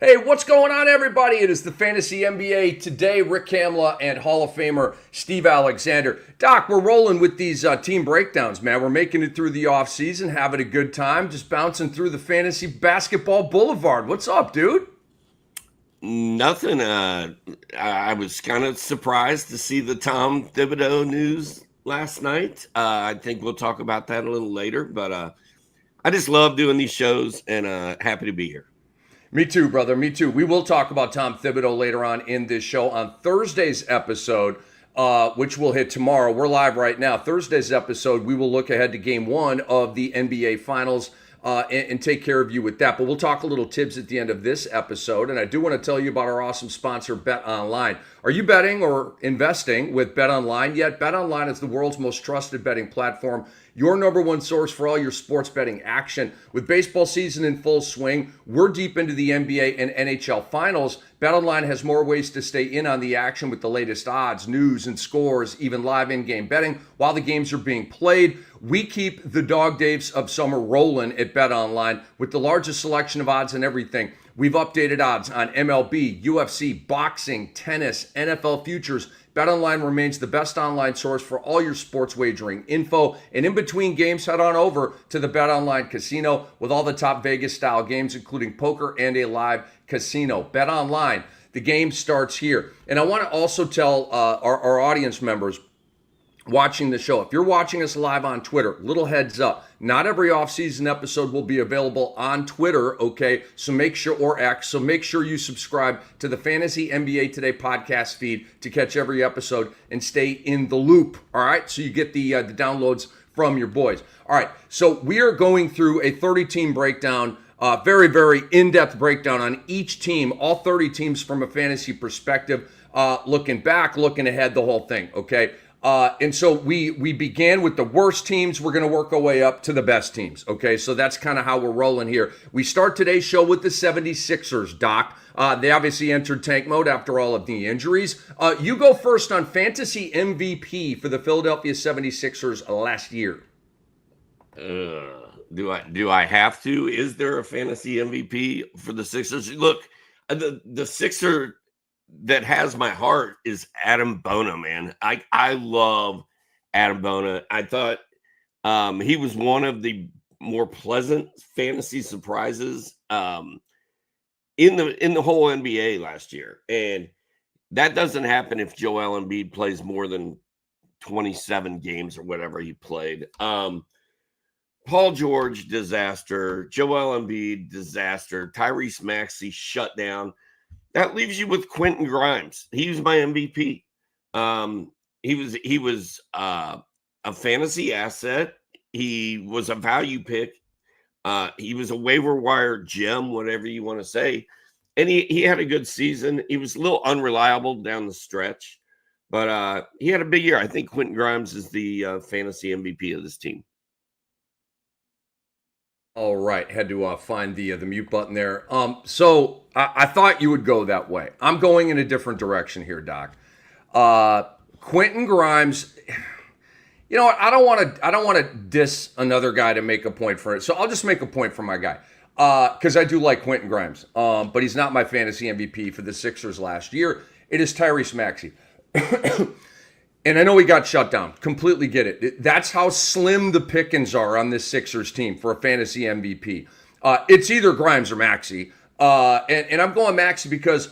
Hey, what's going on, everybody? It is the Fantasy NBA today. Rick Kamla and Hall of Famer Steve Alexander. Doc, we're rolling with these team breakdowns, man. We're making it through the offseason, having a good time, just bouncing through the fantasy basketball boulevard. What's up, dude? Nothing. I was kind of surprised to see the Tom Thibodeau news last night. I think we'll talk about that a little later, but I just love doing these shows and happy to be here. Me too, brother. Me too. We will talk about Tom Thibodeau later on in this show on Thursday's episode, which will hit tomorrow. We're live right now. Thursday's episode, we will look ahead to game one of the NBA Finals and take care of you with that. But we'll talk a little tips at the end of this episode. And I do want to tell you about our awesome sponsor, Bet Online. Are you betting or investing with Bet Online yet? Bet Online is the world's most trusted betting platform, your number one source for all your sports betting action. With baseball season in full swing, we're deep into the NBA and NHL finals. BetOnline has more ways to stay in on the action with the latest odds, news, and scores, even live in-game betting while the games are being played. We keep the dog days of summer rolling at BetOnline with the largest selection of odds and everything. We've updated odds on MLB, UFC, boxing, tennis, NFL futures. BetOnline remains the best online source for all your sports wagering info. And in between games, head on over to the BetOnline casino with all the top Vegas-style games, including poker and a live casino. BetOnline, the game starts here. And I want to also tell our audience members watching the show, if you're watching us live on Twitter, little heads up, not every offseason episode will be available on Twitter, okay? So make sure, or X, so make sure you subscribe to the Fantasy NBA Today podcast feed to catch every episode and stay in the loop, all right? So you get the downloads from your boys. All right, so we are going through a 30-team breakdown, very, very in-depth breakdown on each team, all 30 teams from a fantasy perspective, looking back, looking ahead, the whole thing, okay? And so we began with the worst teams. We're going to work our way up to the best teams. Okay, so that's kind of how we're rolling here. We start today's show with the 76ers, Doc. They obviously entered tank mode after all of the injuries. You go first on fantasy MVP for the Philadelphia 76ers last year. Do I have to? Is there a fantasy MVP for the Sixers? Look, the Sixer that has my heart is Adam Bona, man. I love Adam Bona. I thought he was one of the more pleasant fantasy surprises in the whole NBA last year. And that doesn't happen if Joel Embiid plays more than 27 games or whatever he played. Paul George, disaster. Joel Embiid, disaster. Tyrese Maxey, shut down. That leaves you with Quentin Grimes. He was my MVP. He was a fantasy asset. He was a value pick. He was a waiver wire gem, whatever you want to say. And he had a good season. He was a little unreliable down the stretch, but he had a big year. I think Quentin Grimes is the fantasy MVP of this team. All right, had to find the mute button there. So I thought you would go that way. I'm going in a different direction here, Doc. Quentin Grimes. You know what? I don't want to diss another guy to make a point for it. So I'll just make a point for my guy because I do like Quentin Grimes. But he's not my fantasy MVP for the Sixers last year. It is Tyrese Maxey. And I know he got shut down. Completely get it. That's how slim the pickings are on this Sixers team for a fantasy MVP. It's either Grimes or Maxey. And I'm going Maxey because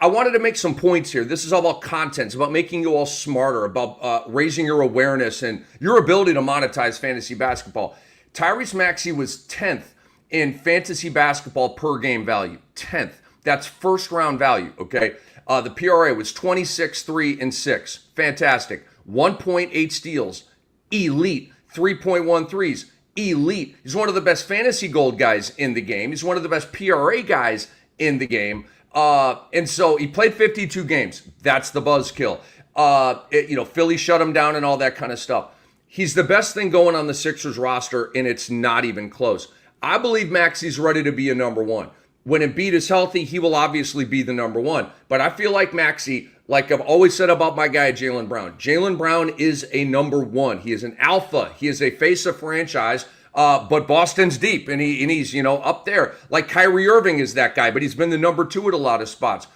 I wanted to make some points here. This is all about content. It's about making you all smarter, about raising your awareness and your ability to monetize fantasy basketball. Tyrese Maxey was 10th in fantasy basketball per game value. 10th. That's first round value, okay? The PRA was 26, 3, and 6. Fantastic. 1.8 steals. Elite. 3.1 threes. Elite. He's one of the best fantasy gold guys in the game. He's one of the best PRA guys in the game. And so he played 52 games. That's the buzzkill. Philly shut him down and all that kind of stuff. He's the best thing going on the Sixers roster, and it's not even close. I believe Maxey's ready to be a number one. When Embiid is healthy, he will obviously be the number one. But I feel like Maxey, like I've always said about my guy, Jaylen Brown. Jaylen Brown is a number one. He is an alpha. He is a face of franchise. But Boston's deep, and he's up there. Like Kyrie Irving is that guy, but he's been the number 2 at a lot of spots.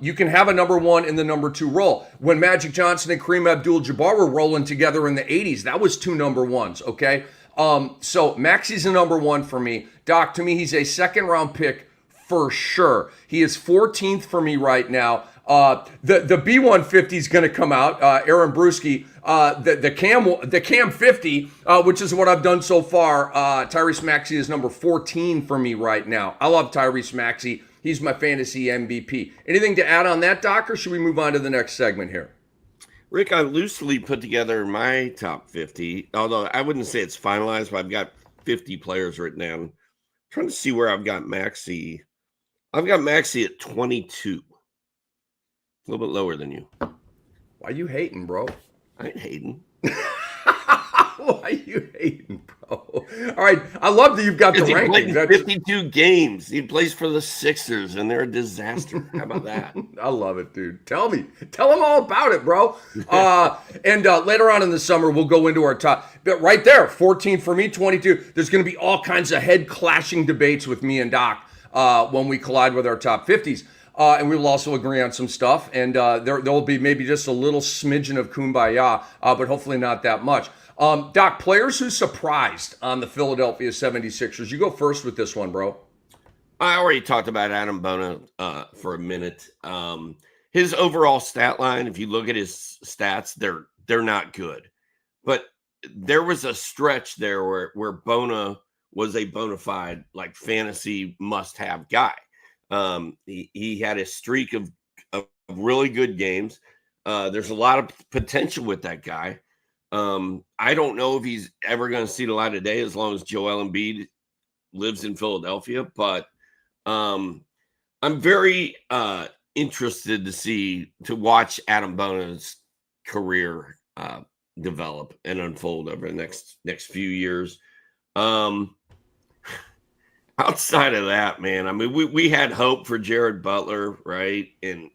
You can have a number 1 in the number 2 role. When Magic Johnson and Kareem Abdul-Jabbar were rolling together in the 80s, that was 2 number 1s, okay? So Maxey's a number 1 for me. Doc, to me, he's a second-round pick for sure. He is 14th for me right now. The B150 is going to come out. Aaron Brewski, the Cam 50, which is what I've done so far. Tyrese Maxey is number 14 for me right now. I love Tyrese Maxey. He's my fantasy MVP. Anything to add on that, Doc, or should we move on to the next segment here? Rick, I loosely put together my top 50, although I wouldn't say it's finalized, but I've got 50 players written down. I'm trying to see where I've got Maxey. I've got Maxey at 22. A little bit lower than you. Why you hating, bro? I ain't hating. Why you hating, bro? All right, I love that you've got the rankings. Played 52 games. He plays for the Sixers, and they're a disaster. How about that? I love it, dude. Tell them all about it, bro. And later on in the summer, we'll go into our top. But right there, 14 for me, 22. There's going to be all kinds of head-clashing debates with me and Doc when we collide with our top 50s. And we will also agree on some stuff. And there will be maybe just a little smidgen of kumbaya, but hopefully not that much. Doc, players who surprised on the Philadelphia 76ers. You go first with this one, bro. I already talked about Adam Bona for a minute. His overall stat line, if you look at his stats, they're not good. But there was a stretch there where Bona was a bona fide like fantasy must-have guy. He had a streak of really good games. There's a lot of potential with that guy. I don't know if he's ever going to see the light of day as long as Joel Embiid lives in Philadelphia, but I'm very interested to watch Adam Bona's career develop and unfold over the next few years. Outside of that, man, I mean, we had hope for Jared Butler, right? And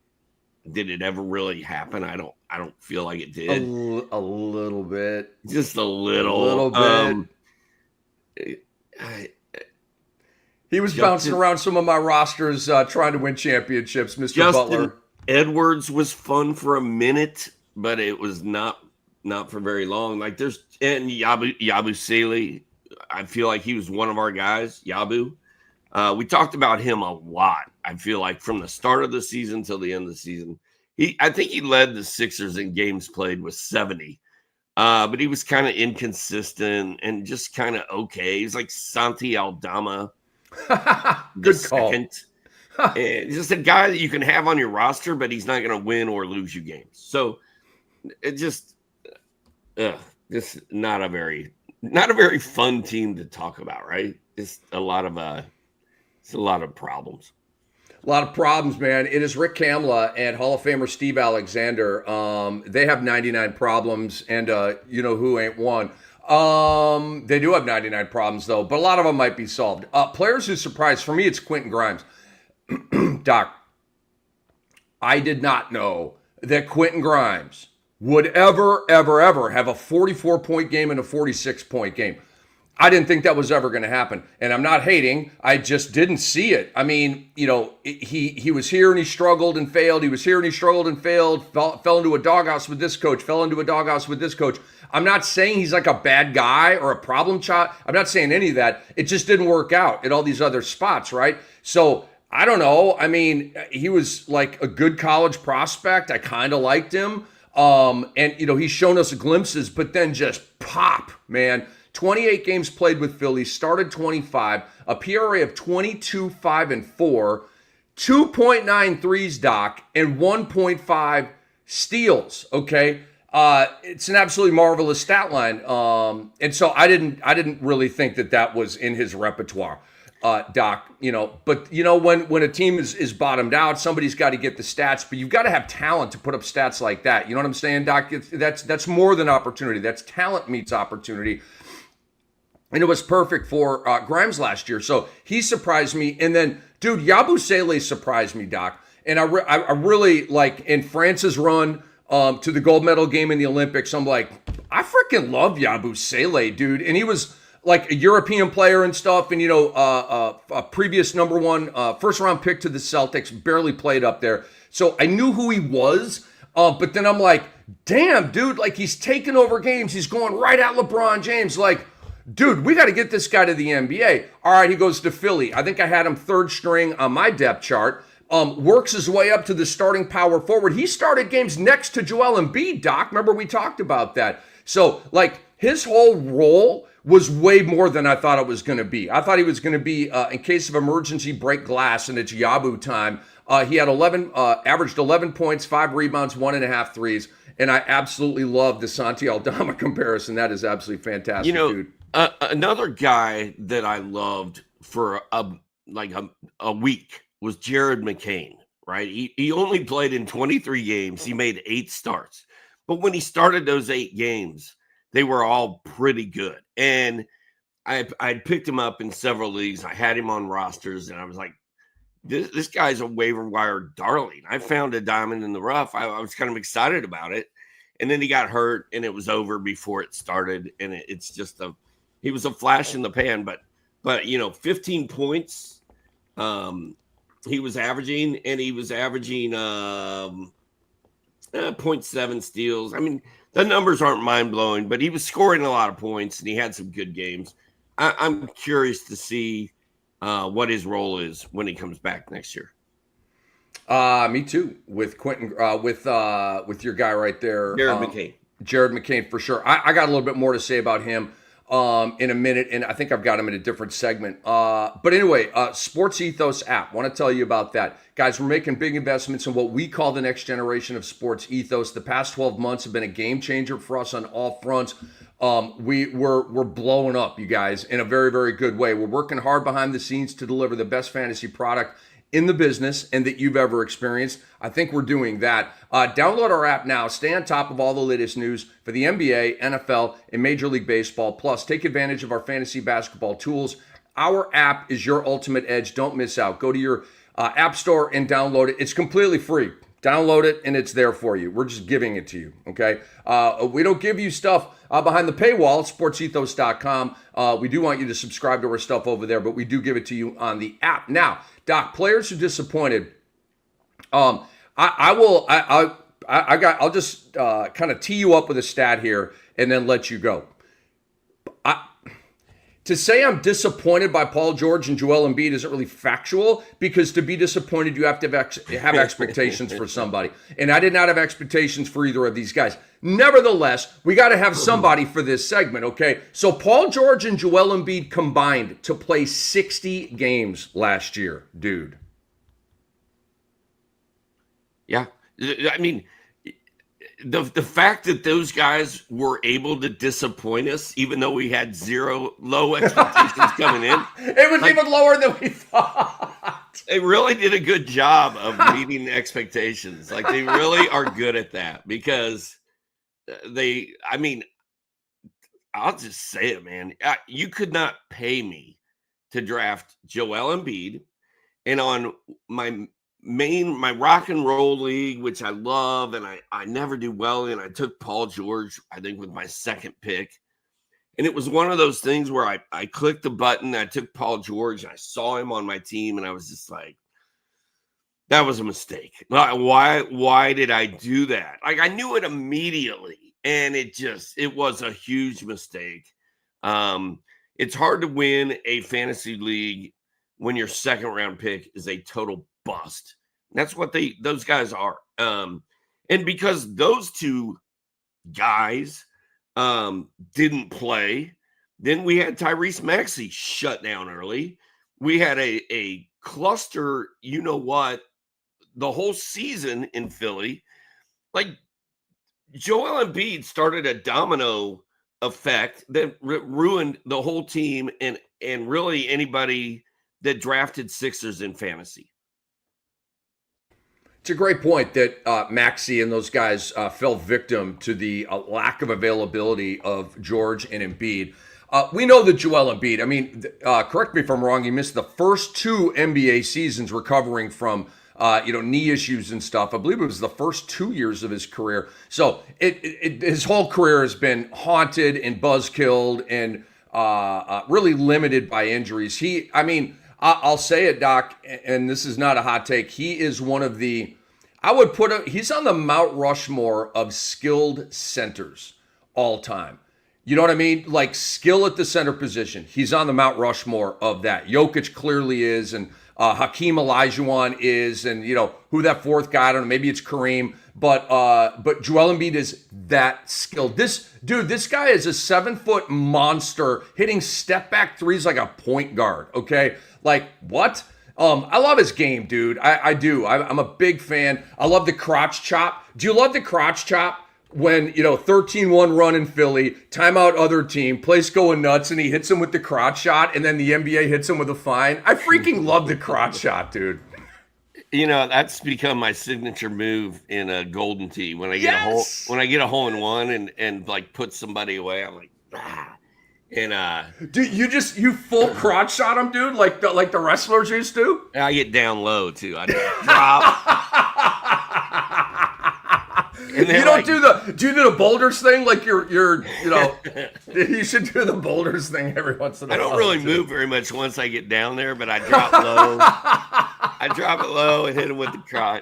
did it ever really happen? I don't feel like it did. A little bit. Just a little. A little bit. He was bouncing around some of my rosters trying to win championships, Mr. Justin Butler. Edwards was fun for a minute, but it was not for very long. Like and Yabu Sele, I feel like he was one of our guys, Yabu. We talked about him a lot. I feel like from the start of the season till the end of the season. I think he led the Sixers in games played with 70. But he was kind of inconsistent and just kind of okay. He's like Santi Aldama. Good call. And just a guy that you can have on your roster, but he's not going to win or lose you games. So it just not a very fun team to talk about, right? It's a lot of problems. A lot of problems, man. It is Rick Kamla and Hall of Famer Steve Alexander. They have 99 problems, and you know who ain't one. They do have 99 problems, though, but a lot of them might be solved. Players who surprised, for me, it's Quentin Grimes. Doc, I did not know that Quentin Grimes would ever have a 44-point game and a 46-point game. I didn't think that was ever going to happen. And I'm not hating. I just didn't see it. I mean, you know, he was here and he struggled and failed. He was here and he struggled and failed, fell into a doghouse with this coach, fell into a doghouse with this coach. I'm not saying he's like a bad guy or a problem child. I'm not saying any of that. It just didn't work out at all these other spots, right? So I don't know. I mean, he was like a good college prospect. I kind of liked him. And, you know, he's shown us glimpses, but then just pop, man. 28 games played with Philly, started 25, a PRA of 22, 5, and 4, 2.9 threes, Doc, and 1.5 steals, okay? It's an absolutely marvelous stat line. And so I didn't really think that was in his repertoire, Doc, you know. But, you know, when a team is bottomed out, somebody's got to get the stats, but you've got to have talent to put up stats like that. You know what I'm saying, Doc? That's more than opportunity. That's talent meets opportunity. And it was perfect for Grimes last year. So he surprised me. And then, dude, Yabu Sele surprised me, Doc. And I really, like, in France's run to the gold medal game in the Olympics, I'm like, I freaking love Yabu Sele, dude. And he was like a European player and stuff, and a previous number one first round pick to the Celtics, barely played up there. So I knew who he was, but then I'm like, damn, dude, like he's taking over games. He's going right at LeBron James. Like, dude, we got to get this guy to the NBA. All right, he goes to Philly. I think I had him third string on my depth chart. Works his way up to the starting power forward. He started games next to Joel Embiid, Doc. Remember we talked about that. So, like, his whole role was way more than I thought it was going to be. I thought he was going to be, in case of emergency, break glass, and it's Yabu time. He had averaged 11 points, 5 rebounds, 1.5 threes, and I absolutely love the Santi Aldama comparison. That is absolutely fantastic, dude. Another guy that I loved for a week was Jared McCain, right? He only played in 23 games. He made 8 starts. But when he started those 8 games, they were all pretty good. And I picked him up in several leagues. I had him on rosters, and I was like, this guy's a waiver wire darling. I found a diamond in the rough. I was kind of excited about it. And then he got hurt, and it was over before it started. And it's just he was a flash in the pan. But 15 points he was averaging, and he was averaging 0.7 steals. I mean, the numbers aren't mind-blowing, but he was scoring a lot of points, and he had some good games. I'm curious to see what his role is when he comes back next year. Me too. With Quentin, with your guy right there, Jared McCain. Jared McCain for sure. I got a little bit more to say about him in a minute, and I think I've got him in a different segment. But anyway, Sports Ethos app. Want to tell you about that, guys. We're making big investments in what we call the next generation of Sports Ethos. The past 12 months have been a game changer for us on all fronts. We're blowing up, you guys, in a very, very good way. We're working hard behind the scenes to deliver the best fantasy product in the business and that you've ever experienced. I think we're doing that. Download our app now. Stay on top of all the latest news for the NBA, NFL, and Major League Baseball. Plus, take advantage of our fantasy basketball tools. Our app is your ultimate edge. Don't miss out. Go to your app store and download it. It's completely free. Download it, and it's there for you. We're just giving it to you, okay? We don't give you stuff behind the paywall at sportsethos.com. We do want you to subscribe to our stuff over there, but we do give it to you on the app. Now, Doc, players who disappointed, I'll just kind of tee you up with a stat here and then let you go. To say I'm disappointed by Paul George and Joel Embiid isn't really factual, because to be disappointed, you have to have expectations for somebody. And I did not have expectations for either of these guys. Nevertheless, we got to have somebody for this segment, okay? So Paul George and Joel Embiid combined to play 60 games last year, dude. Yeah. I mean, the fact that those guys were able to disappoint us, even though we had low expectations coming in. It was even lower than we thought. They really did a good job of meeting the expectations. Like, they really are good at that, because I'll just say it, man. You could not pay me to draft Joel Embiid, and on my rock and roll league, which I love and I never do well in, I took Paul George, I think, with my second pick. And it was one of those things where I clicked the button, I took Paul George, and I saw him on my team, and I was just like, that was a mistake. Why did I do that? Like, I knew it immediately, and it was a huge mistake. It's hard to win a fantasy league when your second round pick is a total bust. That's what those guys are. And because those two guys didn't play, then we had Tyrese Maxey shut down early. We had a cluster, the whole season in Philly. Like, Joel Embiid started a domino effect that ruined the whole team and really anybody that drafted Sixers in fantasy. It's a great point that Maxey and those guys fell victim to the lack of availability of George and Embiid. We know that Joel Embiid, correct me if I'm wrong, he missed the first 2 NBA seasons recovering from knee issues and stuff. I believe it was the first 2 years of his career. So his whole career has been haunted and buzzkilled and really limited by injuries. I'll say it, Doc, and this is not a hot take. He is one of the, he's on the Mount Rushmore of skilled centers all time. You know what I mean? Like skill at the center position. He's on the Mount Rushmore of that. Jokic clearly is, and Hakeem Olajuwon is, and who that fourth guy, I don't know, maybe it's Kareem, but Joel Embiid is that skilled. This guy is a 7-foot monster hitting step back threes like a point guard. Okay, like what? I love his game, dude. I do. I'm a big fan. I love the crotch chop. Do you love the crotch chop? When, 13-1 run in Philly, timeout other team, place going nuts, and he hits him with the crotch shot, and then the NBA hits him with a fine. I freaking love the crotch shot, dude. That's become my signature move in a golden tee. When I get a hole in one and like put somebody away, I'm like, ah. And dude, you full crotch shot him, dude, like the wrestlers used to. I get down low too. I drop. You don't do the boulders thing like you're you should do the boulders thing every once in a while. I don't really move very much once I get down there, but I drop low. I drop it low and hit them with the crotch,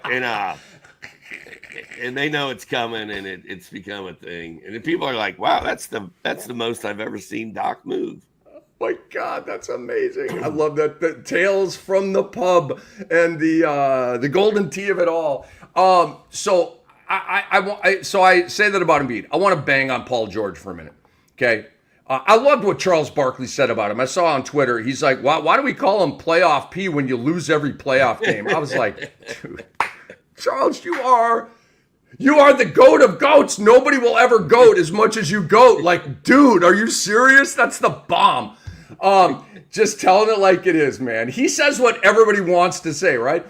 and they know it's coming, and it's become a thing. And people are like, "Wow, that's the most I've ever seen Doc move." Oh my God, that's amazing! I love that. The tales from the pub and the golden tee of it all. So I say that about Embiid. I want to bang on Paul George for a minute. Okay. I loved what Charles Barkley said about him. I saw on Twitter, he's like, why do we call him playoff P when you lose every playoff game? I was like, dude, Charles, you are the GOAT of GOATs. Nobody will ever GOAT as much as you GOAT. Like, dude, are you serious? That's the bomb. Just telling it like it is, man. He says what everybody wants to say, right?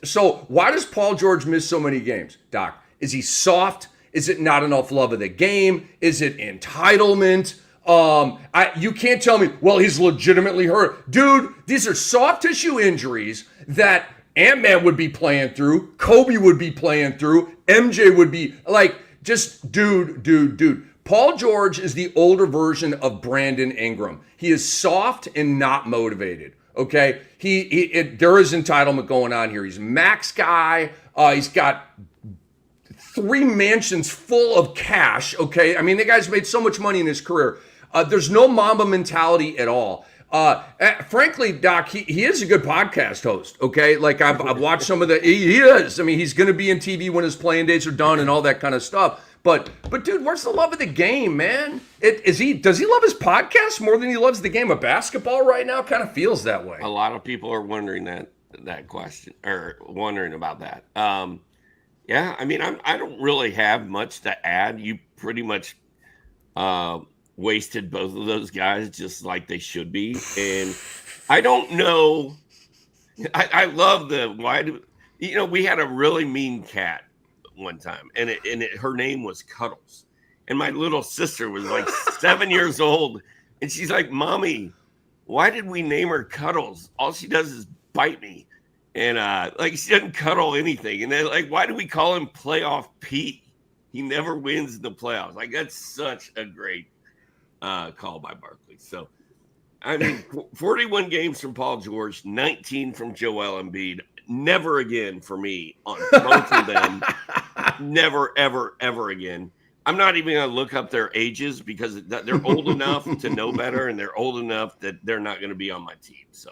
So why does Paul George miss so many games, Doc? Is he soft? Is it not enough love of the game? Is it entitlement? You can't tell me, well, he's legitimately hurt. Dude, these are soft tissue injuries that Ant-Man would be playing through, Kobe would be playing through, MJ would be like, just dude. Paul George is the older version of Brandon Ingram. He is soft and not motivated. Okay, there is entitlement going on here. He's a max guy. He's got 3 mansions full of cash. Okay, I mean the guy's made so much money in his career. There's no Mamba mentality at all. Frankly, Doc, he is a good podcast host. Okay, like I've watched some of the. He is. I mean, he's going to be in TV when his playing days are done and all that kind of stuff. But dude, where's the love of the game, man? Does he love his podcast more than he loves the game of basketball right now? Kind of feels that way. A lot of people are wondering that question, or wondering about that. Yeah, I mean, I don't really have much to add. You pretty much wasted both of those guys just like they should be, and I don't know. I love we had a really mean cat one time, and her name was Cuddles, and my little sister was like 7 years old, and she's like, "Mommy, why did we name her Cuddles? All she does is bite me, and like she doesn't cuddle anything." And then like, why do we call him Playoff Pete? He never wins in the playoffs. Like that's such a great call by Barkley. So I mean, 41 games from Paul George, 19 from Joel Embiid. Never again for me on both of them. Never, ever, ever again. I'm not even going to look up their ages because they're old enough to know better, and they're old enough that they're not going to be on my team. So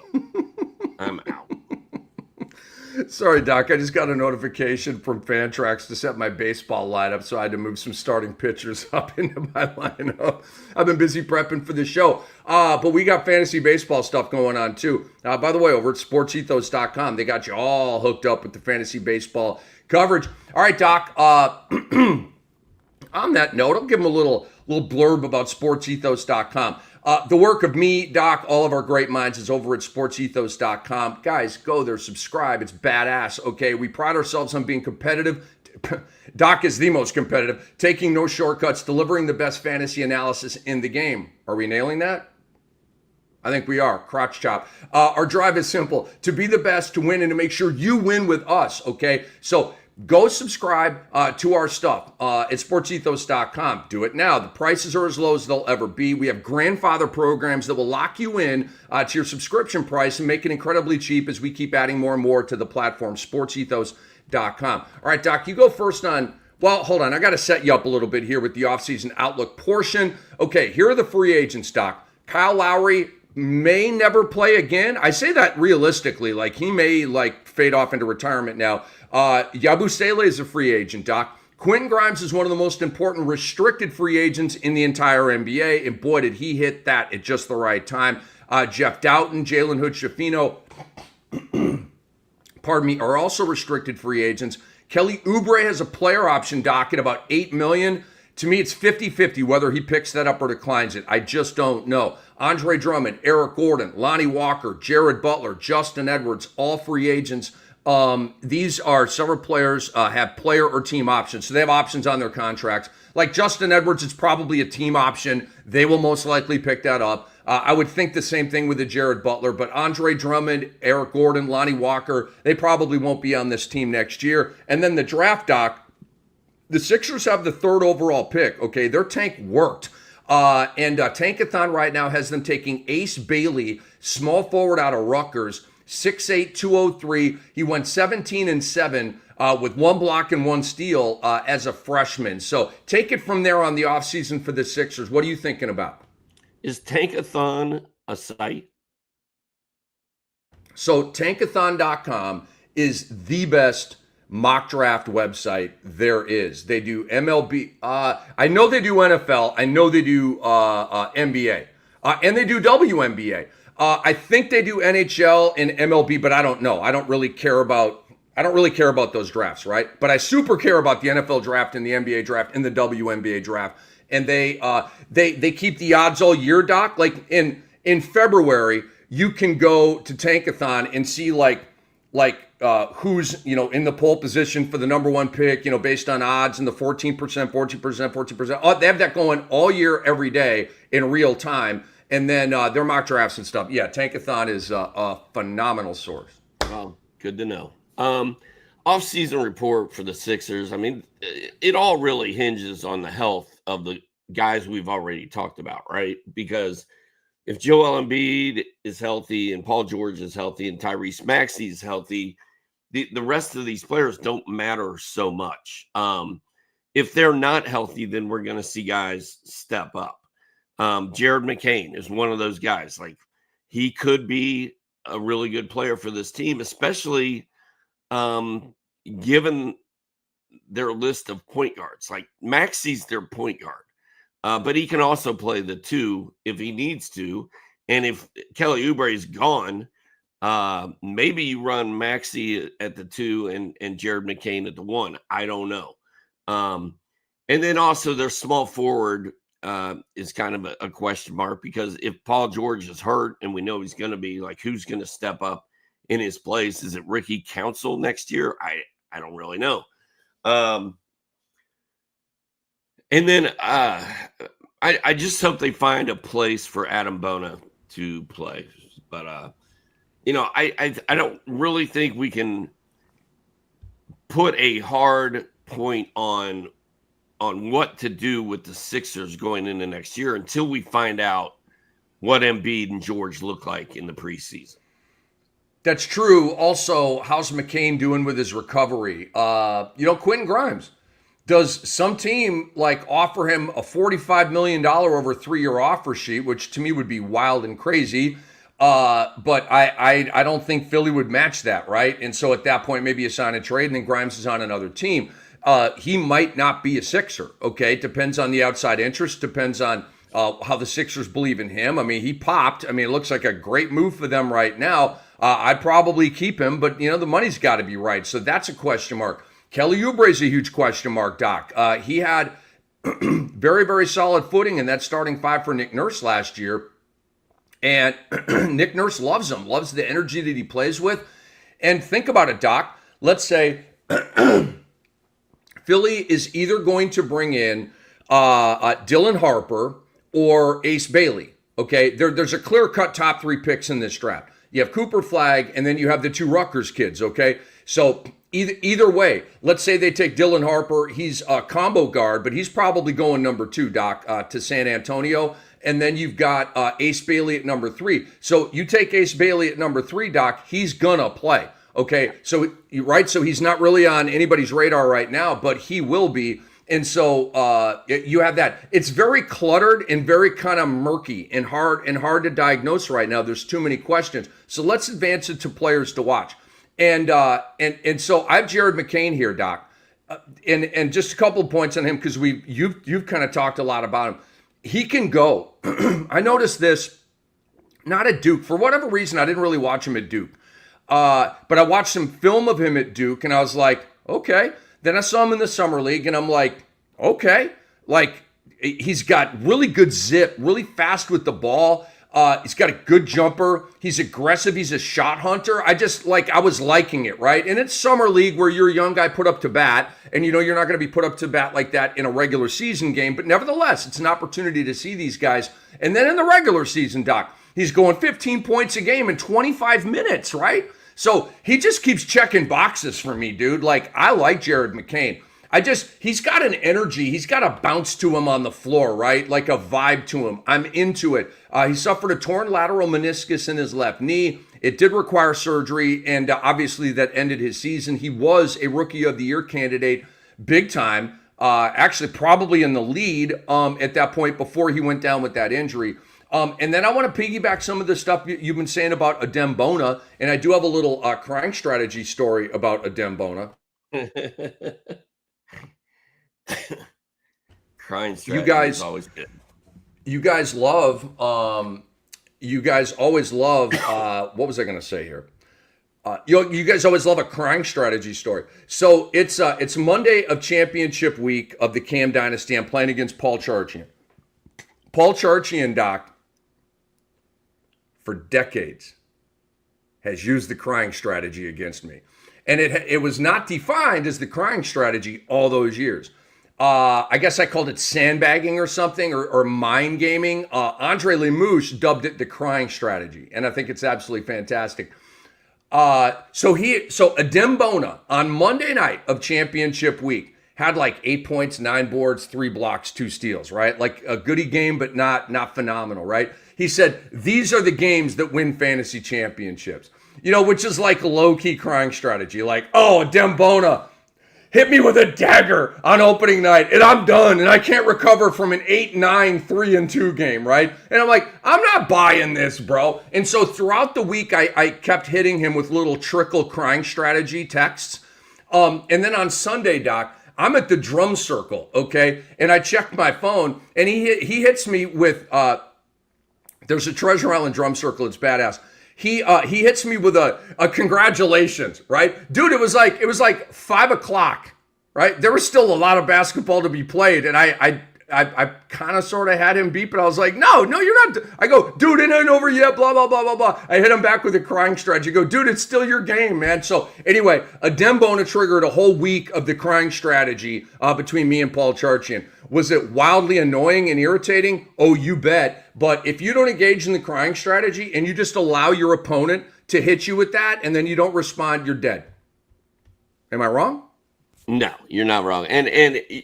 I'm out. Sorry, Doc. I just got a notification from Fantrax to set my baseball lineup, so I had to move some starting pitchers up into my lineup. I've been busy prepping for the show. But we got fantasy baseball stuff going on, too. By the way, over at sportsethos.com, they got you all hooked up with the fantasy baseball coverage. All right, Doc. On that note, I'll give them a little blurb about sportsethos.com. The work of me, Doc, all of our great minds is over at sportsethos.com. Guys, go there, subscribe. It's badass, okay? We pride ourselves on being competitive. Doc is the most competitive, taking no shortcuts, delivering the best fantasy analysis in the game. Are we nailing that? I think we are. Crotch chop. Our drive is simple: to be the best, to win, and to make sure you win with us, okay? So go subscribe to our stuff at sportsethos.com. Do it now. The prices are as low as they'll ever be. We have grandfather programs that will lock you in to your subscription price and make it incredibly cheap as we keep adding more and more to the platform, sportsethos.com. All right, Doc, you go first on, well, hold on. I got to set you up a little bit here with the offseason outlook portion. Okay, here are the free agents, Doc. Kyle Lowry may never play again. I say that realistically, like he may fade off into retirement now. Yabusele is a free agent, Doc. Quentin Grimes is one of the most important restricted free agents in the entire NBA, and boy, did he hit that at just the right time. Jeff Doughton, Jalen Hood-Schifino, pardon me, are also restricted free agents. Kelly Oubre has a player option, Doc, at about $8 million. To me, it's 50-50 whether he picks that up or declines it. I just don't know. Andre Drummond, Eric Gordon, Lonnie Walker, Jared Butler, Justin Edwards, all free agents. These are several players have player or team options, so they have options on their contracts. Like Justin Edwards, it's probably a team option. They will most likely pick that up. I would think the same thing with the Jared Butler, but Andre Drummond, Eric Gordon, Lonnie Walker, they probably won't be on this team next year. And then the draft, Doc, the Sixers have the 3rd overall pick. Okay, their tank worked. And Tankathon right now has them taking Ace Bailey, small forward out of Rutgers, 6'8", 203. He went 17-7 with 1 block and 1 steal as a freshman. So take it from there on the offseason for the Sixers. What are you thinking about? Is Tankathon a site? So Tankathon.com is the best mock draft website there is. They do MLB. I know they do NFL. I know they do NBA. And they do WNBA. I think they do NHL and MLB, but I don't know. I don't really care about those drafts, right? But I super care about the NFL draft and the NBA draft and the WNBA draft. And they keep the odds all year, Doc. Like in February, you can go to Tankathon and see who's in the pole position for the number 1 pick, based on odds and the 14%. Oh, they have that going all year, every day in real time. And then their mock drafts and stuff. Yeah, Tankathon is a phenomenal source. Well, good to know. Off-season report for the Sixers. I mean, it all really hinges on the health of the guys we've already talked about, right? Because if Joel Embiid is healthy and Paul George is healthy and Tyrese Maxey is healthy, the rest of these players don't matter so much. If they're not healthy, then we're going to see guys step up. Jared McCain is one of those guys. Like, he could be a really good player for this team, especially given their list of point guards. Like, Maxey's their point guard, but he can also play the 2 if he needs to. And if Kelly Oubre is gone, maybe you run Maxey at the 2 and Jared McCain at the 1. I don't know. And then also their small forward is kind of a question mark, because if Paul George is hurt and we know he's going to be, like, who's going to step up in his place? Is it Ricky Council next year? I don't really know. And then I just hope they find a place for Adam Bona to play. But, I don't really think we can put a hard point on what to do with the Sixers going into next year until we find out what Embiid and George look like in the preseason. That's true. Also, how's McCain doing with his recovery? Quentin Grimes. Does some team offer him a $45 million over 3-year offer sheet, which to me would be wild and crazy? But I don't think Philly would match that, right? And so at that point, maybe you sign a trade and then Grimes is on another team. He might not be a Sixer, okay? Depends on the outside interest, depends on how the Sixers believe in him. I mean, he popped. I mean, it looks like a great move for them right now. I'd probably keep him, but, the money's got to be right. So that's a question mark. Kelly Oubre is a huge question mark, Doc. He had very, very solid footing in that starting 5 for Nick Nurse last year. And Nick Nurse loves him, loves the energy that he plays with. And think about it, Doc. Let's say Philly is either going to bring in Dylan Harper or Ace Bailey. Okay, there's a clear-cut top 3 picks in this draft. You have Cooper Flagg, and then you have the 2 Rutgers kids, okay? So Either way, let's say they take Dylan Harper. He's a combo guard, but he's probably going number 2, Doc, to San Antonio. And then you've got Ace Bailey at number 3. So you take Ace Bailey at number 3, Doc, he's going to play. Okay, so he's not really on anybody's radar right now, but he will be. And so you have that. It's very cluttered and very kind of murky and hard to diagnose right now. There's too many questions. So let's advance it to players to watch. And so I have Jared McCain here, Doc, and just a couple of points on him because you've kind of talked a lot about him. He can go. I noticed this, not at Duke. For whatever reason, I didn't really watch him at Duke. But I watched some film of him at Duke, and I was like, okay. Then I saw him in the summer league, and I'm like, okay. Like, he's got really good zip, really fast with the ball. He's got a good jumper. He's aggressive. He's a shot hunter. I was liking it, right? And it's summer league where you're a young guy put up to bat, and you're not going to be put up to bat like that in a regular season game. But nevertheless, it's an opportunity to see these guys. And then in the regular season, Doc, he's going 15 points a game in 25 minutes, right? So he just keeps checking boxes for me, dude. Like, I like Jared McCain. He's got an energy. He's got a bounce to him on the floor, right? Like a vibe to him. I'm into it. He suffered a torn lateral meniscus in his left knee. It did require surgery, and obviously that ended his season. He was a Rookie of the Year candidate big time, actually probably in the lead at that point before he went down with that injury. And then I want to piggyback some of the stuff you've been saying about Adem Bona, and I do have a little crying strategy story about Adem Bona. Crying strategy is always good. You guys always love, what was I going to say here? You guys always love a crying strategy story. So it's Monday of championship week of the Cam Dynasty. I'm playing against Paul Charchian. Paul Charchian, Doc, for decades, has used the crying strategy against me. And it was not defined as the crying strategy all those years. I guess I called it sandbagging or something, or mind gaming. Andre Lemouche dubbed it the crying strategy, and I think it's absolutely fantastic. So Adem Bona on Monday night of championship week had like 8 points, 9 boards, 3 blocks, 2 steals, right? Like a goodie game, but not phenomenal, right? He said, these are the games that win fantasy championships, which is like a low-key crying strategy. Like, oh, Adem Bona hit me with a dagger on opening night, and I'm done, and I can't recover from an 8-9, 3-2 game, right? And I'm like, I'm not buying this, bro. And so throughout the week, I kept hitting him with little trickle crying strategy texts. And then on Sunday, Doc, I'm at the drum circle, okay? And I checked my phone, and he hits me with, there's a Treasure Island drum circle. It's badass. He hits me with a congratulations, right? Dude, it was like 5 o'clock, right? There was still a lot of basketball to be played, and I kind of sort of had him beat, but I was like, no, you're not. I go, dude, it ain't over yet, blah, blah, blah, blah, blah. I hit him back with a crying strategy. I go, dude, it's still your game, man. So anyway, Adem Bona triggered a whole week of the crying strategy between me and Paul Charchian. Was it wildly annoying and irritating? Oh, you bet. But if you don't engage in the crying strategy and you just allow your opponent to hit you with that and then you don't respond, you're dead. Am I wrong? No, you're not wrong. And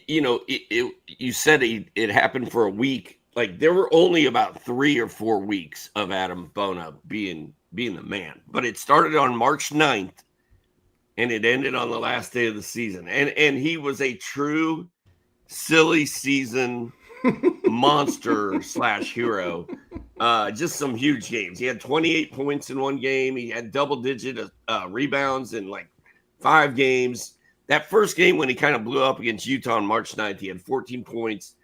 you said it happened for a week. Like, there were only about 3 or 4 weeks of Adem Bona being the man. But it started on March 9th and it ended on the last day of the season. And he was a true silly season monster / hero. Just some huge games. He had 28 points in one game. He had double-digit rebounds in like 5 games. That first game when he kind of blew up against Utah on March 9th, he had 14 points,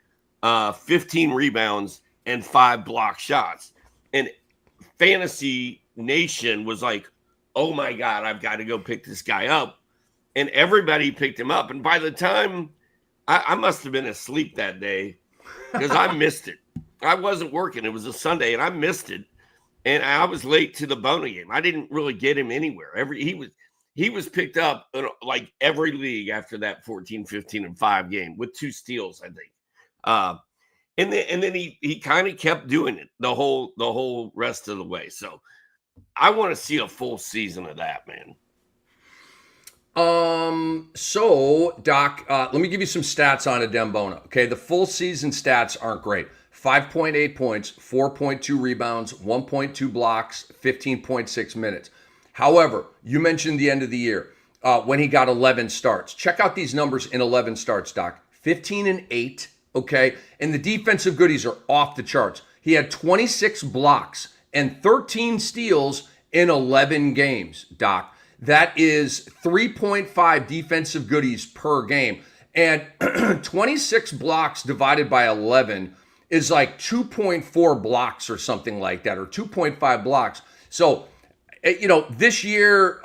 15 rebounds, and 5 block shots. And Fantasy Nation was like, oh my God, I've got to go pick this guy up. And everybody picked him up. And by the time I must have been asleep that day because I missed it. I wasn't working. It was a Sunday, and I missed it. And I was late to the Bona game. I didn't really get him anywhere. He was picked up in like every league after that 14, 15, and 5 game with 2 steals, I think. And then he kind of kept doing it the whole rest of the way. So I want to see a full season of that, man. So Doc, let me give you some stats on Adembona. Okay, the full season stats aren't great. 5.8 points, 4.2 rebounds, 1.2 blocks, 15.6 minutes. However, you mentioned the end of the year when he got 11 starts. Check out these numbers in 11 starts, Doc. 15 and 8, okay? And the defensive goodies are off the charts. He had 26 blocks and 13 steals in 11 games, Doc. That is 3.5 defensive goodies per game. And 26 blocks divided by 11 is like 2.4 blocks or something like that, or 2.5 blocks. So, this year,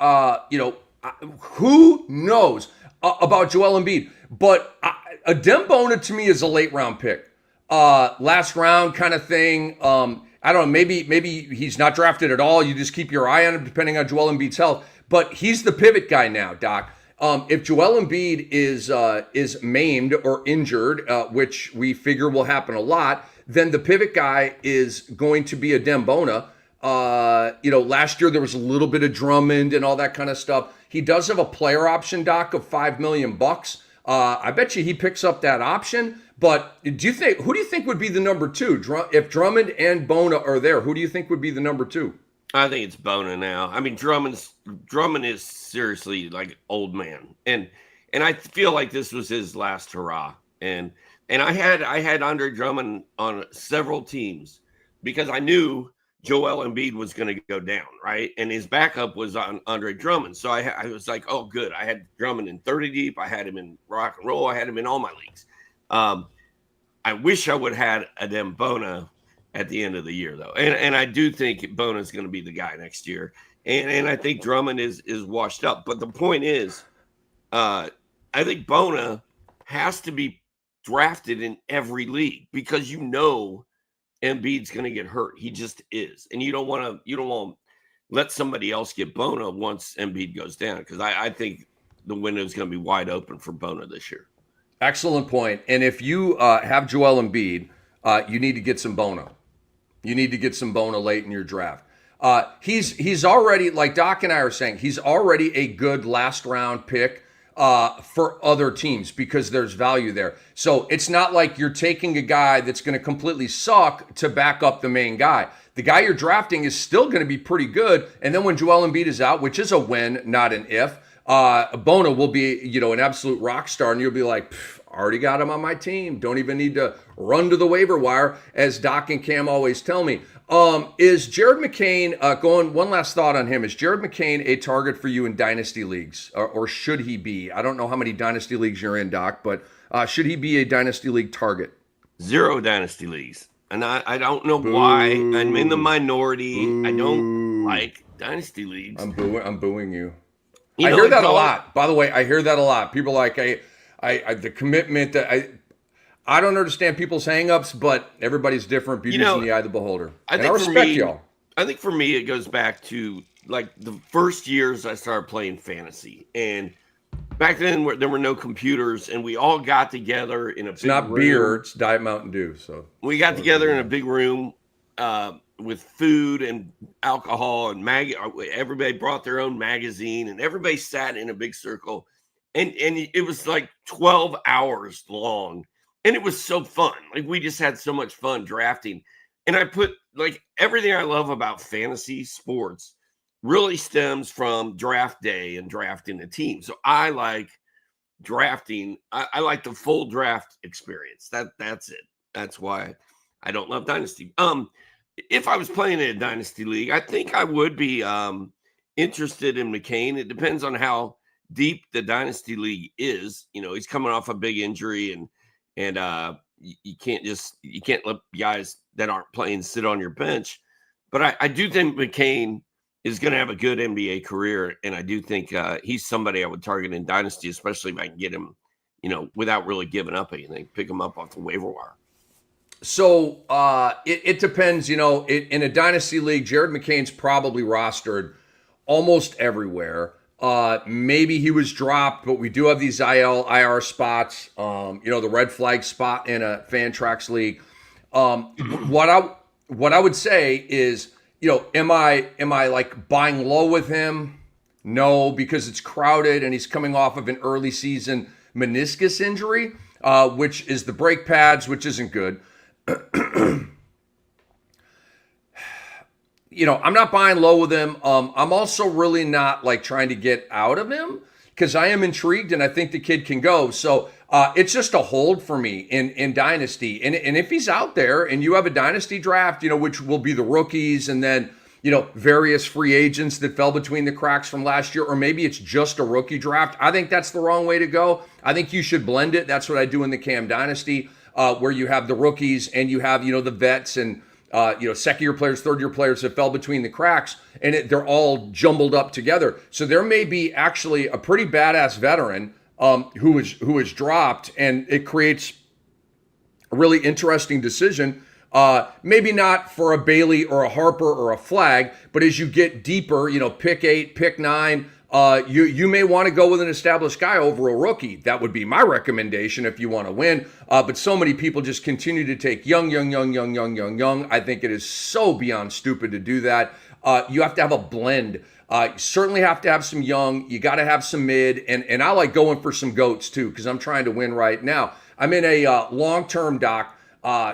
who knows about Joel Embiid? But Adembona to me is a late round pick, last round kind of thing. I don't know. Maybe he's not drafted at all. You just keep your eye on him depending on Joel Embiid's health. But he's the pivot guy now, Doc. If Joel Embiid is maimed or injured, which we figure will happen a lot, then the pivot guy is going to be Adembona. Last year there was a little bit of Drummond and all that kind of stuff. He does have a player option, Doc, of $5 million. I bet you he picks up that option. But who do you think would be the number two? If Drummond and Bona are there, who do you think would be the number two? I think it's Bona now. I mean, Drummond is seriously like old man, and I feel like this was his last hurrah. And I had Andre Drummond on several teams because I knew Joel Embiid was going to go down, right? And his backup was on Andre Drummond. So I was like, oh, good. I had Drummond in 30 deep. I had him in rock and roll. I had him in all my leagues. I wish I would have had Adembona at the end of the year, though. And I do think Bona is going to be the guy next year. And I think Drummond is washed up. But the point is, I think Bona has to be drafted in every league because Embiid's going to get hurt. He just is. And you don't want to let somebody else get Bona once Embiid goes down because I think the window is going to be wide open for Bona this year. Excellent point. And if you have Joel Embiid, you need to get some Bona. You need to get some Bona late in your draft. He's already, like Doc and I are saying, he's already a good last round pick for other teams because there's value there. So it's not like you're taking a guy that's going to completely suck to back up the main guy. The guy you're drafting is still going to be pretty good. And then when Joel Embiid is out, which is a when, not an if, Bona will be, an absolute rock star, and you'll be like, already got him on my team. Don't even need to run to the waiver wire, as Doc and Cam always tell me. Is Jared McCain, one last thought on him, is Jared McCain a target for you in dynasty leagues, or should he be? I don't know how many dynasty leagues you're in, Doc, but should he be a dynasty league target? 0 dynasty leagues. And I don't know why. I'm in the minority. I don't like dynasty leagues. I'm booing you. I hear that a lot. By the way, I hear that a lot. People like, the commitment that I don't understand people's hangups, but everybody's different. Beauty's in the eye of the beholder. I respect y'all. I think for me, it goes back to like the first years I started playing fantasy. And back then there were no computers and we all got together in a big room. It's not beer, it's Diet Mountain Dew. So we got together in a big room with food and alcohol and everybody brought their own magazine and everybody sat in a big circle and it was like 12 hours long and it was so fun. Like we just had so much fun drafting. And I put like everything I love about fantasy sports really stems from draft day and drafting the team. So I like drafting. I like the full draft experience. That's it. That's why I don't love dynasty. If I was playing in a dynasty league, I think I would be interested in McCain. It depends on how deep the dynasty league is. He's coming off a big injury, and you can't let guys that aren't playing sit on your bench. But I do think McCain is going to have a good NBA career, and I do think he's somebody I would target in dynasty, especially if I can get him, without really giving up anything, pick him up off the waiver wire. So it depends, in a dynasty league, Jared McCain's probably rostered almost everywhere. Maybe he was dropped, but we do have these IR spots, the red flag spot in a Fantrax league. What I would say is, am I like buying low with him? No, because it's crowded and he's coming off of an early season meniscus injury, which is the brake pads, which isn't good. I'm not buying low with him. I'm also really not like trying to get out of him because I am intrigued and I think the kid can go. So it's just a hold for me in Dynasty. And if he's out there and you have a Dynasty draft, which will be the rookies and then, various free agents that fell between the cracks from last year, or maybe it's just a rookie draft. I think that's the wrong way to go. I think you should blend it. That's what I do in the Cam Dynasty, where you have the rookies and you have, the vets and, second-year players, third-year players that fell between the cracks, and they're all jumbled up together. So there may be actually a pretty badass veteran who is dropped, and it creates a really interesting decision. Maybe not for a Bailey or a Harper or a Flag, but as you get deeper, pick 8, pick 9, you may want to go with an established guy over a rookie. That would be my recommendation if you want to win. But so many people just continue to take young. I think it is so beyond stupid to do that. You have to have a blend. You certainly have to have some young. You got to have some mid. And I like going for some goats too, because I'm trying to win right now. I'm in a long-term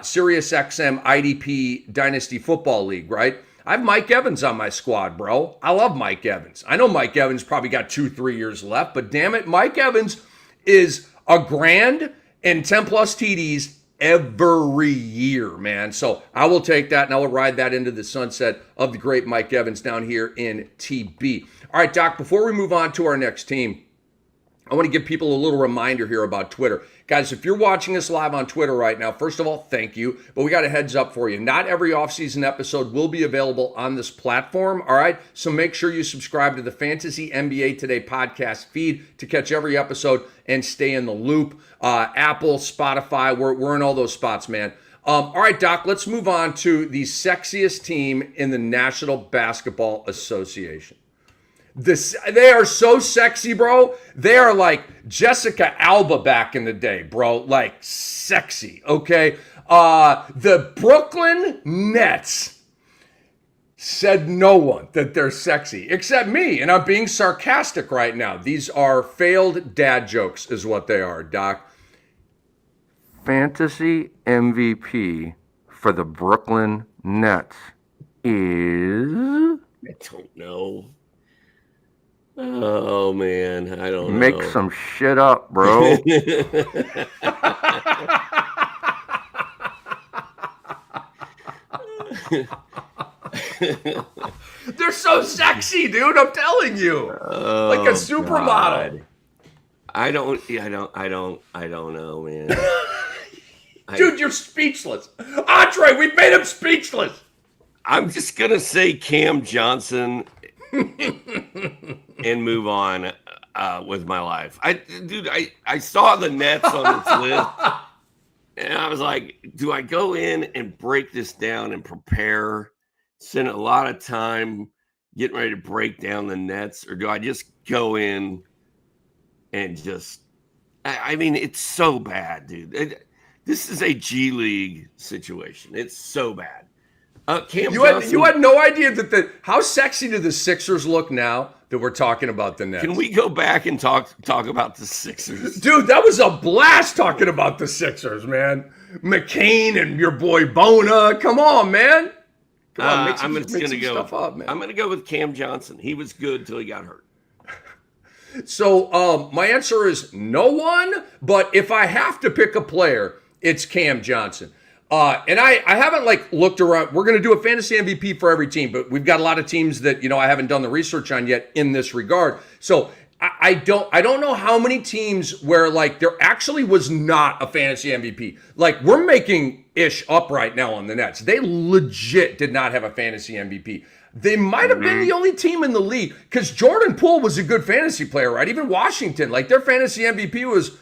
Sirius XM IDP Dynasty Football League, right? I have Mike Evans on my squad, bro. I love Mike Evans. I know Mike Evans probably got 2-3 years left, but damn it, Mike Evans is a grand and 10 plus TDs every year, man. So I will take that and I will ride that into the sunset of the great Mike Evans down here in TB. All right, Doc, before we move on to our next team, I want to give people a little reminder here about Twitter. Guys, if you're watching us live on Twitter right now, first of all, thank you. But we got a heads up for you. Not every offseason episode will be available on this platform, all right? So make sure you subscribe to the Fantasy NBA Today podcast feed to catch every episode and stay in the loop. Apple, Spotify, we're in all those spots, man. All right, Doc, let's move on to the sexiest team in the National Basketball Association. They are so sexy, bro. They are like Jessica Alba back in the day, bro. Like sexy, okay? The Brooklyn Nets said no one that they're sexy except me, and I'm being sarcastic right now. These are failed dad jokes is what they are, Doc. Fantasy MVP for the Brooklyn Nets is... I don't know. Oh, man, I don't know. Make some shit up, bro. They're so sexy, dude. I'm telling you. Like a supermodel. God. I don't know, man. Dude, you're speechless. Andre, we made him speechless. I'm just going to say Cam Johnson and move on with my life. I saw the Nets on this list, and I was like, do I go in and break this down and prepare, spend a lot of time getting ready to break down the Nets, or do I just go in and just – I mean, it's so bad, dude. This is a G League situation. It's so bad. You had no idea that how sexy do the Sixers look now that we're talking about the Nets? Can we go back and talk about the Sixers? Dude, that was a blast talking about the Sixers, man. McCain and your boy Bona. Come on, man. Come on, I'm going to go with Cam Johnson. He was good till he got hurt. So my answer is no one, but if I have to pick a player, it's Cam Johnson. And I haven't looked around. We're going to do a fantasy MVP for every team, but we've got a lot of teams that, I haven't done the research on yet in this regard. So I don't know how many teams where there actually was not a fantasy MVP. We're making ish up right now on the Nets. They legit did not have a fantasy MVP. They might have been the only team in the league because Jordan Poole was a good fantasy player, right? Even Washington, their fantasy MVP was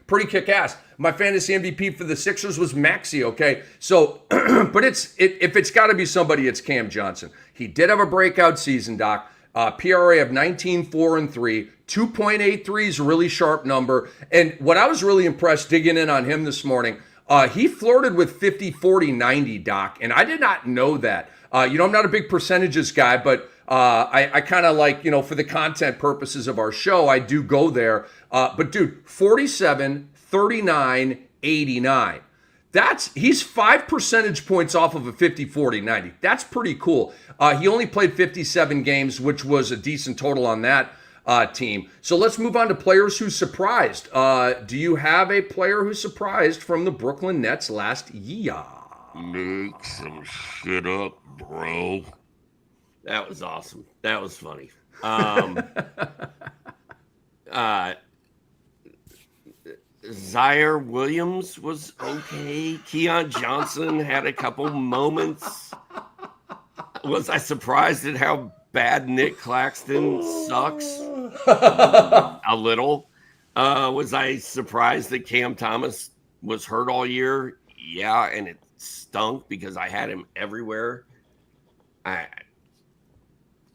pretty kick-ass. My fantasy MVP for the Sixers was Maxey, okay? So, but if it's got to be somebody, it's Cam Johnson. He did have a breakout season, Doc. PRA of 19-4-3, 2.83 is a really sharp number. And what I was really impressed digging in on him this morning, he flirted with 50-40-90, Doc, and I did not know that. I'm not a big percentages guy, but I kind of like, for the content purposes of our show, I do go there. But dude, 47, 39, 89. He's 5 percentage points off of a 50, 40, 90. That's pretty cool. He only played 57 games, which was a decent total on that team. So let's move on to players who surprised. Do you have a player who surprised from the Brooklyn Nets last year? Make some shit up, bro. That was awesome. That was funny. Zaire Williams was okay. Keon Johnson had a couple moments. Was I surprised at how bad Nick Claxton sucks? A little. Was I surprised that Cam Thomas was hurt all year? Yeah, and it stunk because I had him everywhere.